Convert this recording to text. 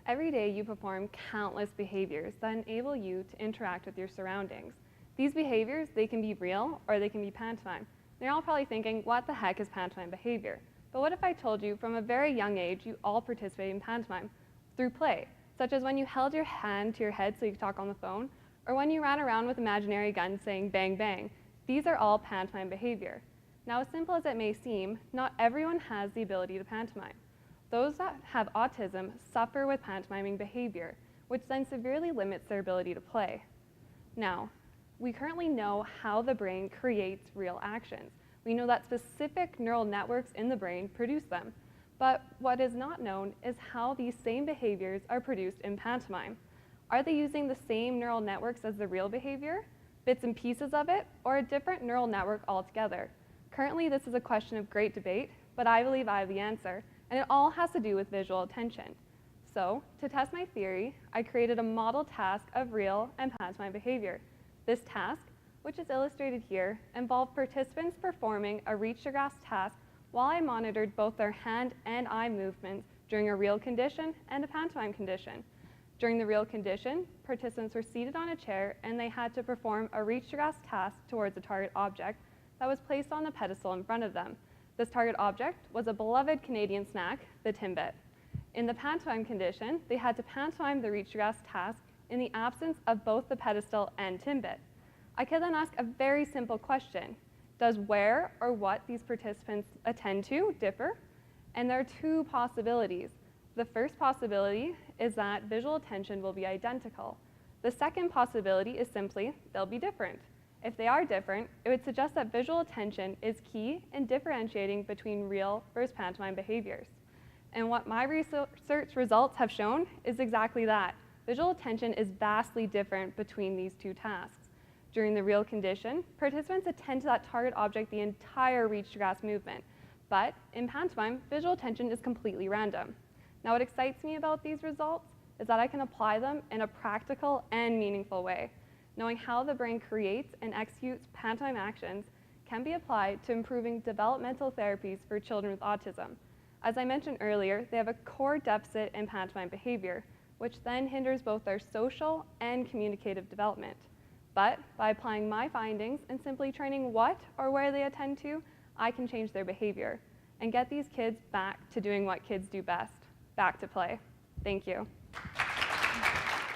Every day you perform countless behaviors that enable you to interact with your surroundings. These behaviors, they can be real or they can be pantomime. You're all probably thinking, what the heck is pantomime behavior? But what if I told you from a very young age you all participate in pantomime through play, such as when you held your hand to your head so you could talk on the phone, or when you ran around with imaginary guns saying bang bang. These are all pantomime behavior. Now, as simple as it may seem, not everyone has the ability to pantomime. Those that have autism suffer with pantomiming behavior, which then severely limits their ability to play. Now, we currently know how the brain creates real actions. We know that specific neural networks in the brain produce them. But what is not known is how these same behaviors are produced in pantomime. Are they using the same neural networks as the real behavior, bits and pieces of it, or a different neural network altogether? Currently, this is a question of great debate, but I believe I have the answer, and it all has to do with visual attention. So, to test my theory, I created a model task of real and pantomime behavior. This task, which is illustrated here, involved participants performing a reach to grasp task while I monitored both their hand and eye movements during a real condition and a pantomime condition. During the real condition, participants were seated on a chair and they had to perform a reach to grasp task towards a target object that was placed on the pedestal in front of them. This target object was a beloved Canadian snack, the Timbit. In the pantomime condition, they had to pantomime the reach to grasp task in the absence of both the pedestal and Timbit. I could then ask a very simple question. Does where or what these participants attend to differ? And there are two possibilities. The first possibility is that visual attention will be identical. The second possibility is simply they'll be different. If they are different, it would suggest that visual attention is key in differentiating between real versus pantomime behaviors. And what my research results have shown is exactly that. Visual attention is vastly different between these two tasks. During the real condition, participants attend to that target object the entire reach to grasp movement. But in pantomime, visual attention is completely random. Now, what excites me about these results is that I can apply them in a practical and meaningful way. Knowing how the brain creates and executes pantomime actions can be applied to improving developmental therapies for children with autism. As I mentioned earlier, they have a core deficit in pantomime behavior, which then hinders both their social and communicative development. But by applying my findings and simply training what or where they attend to, I can change their behavior and get these kids back to doing what kids do best, back to play. Thank you.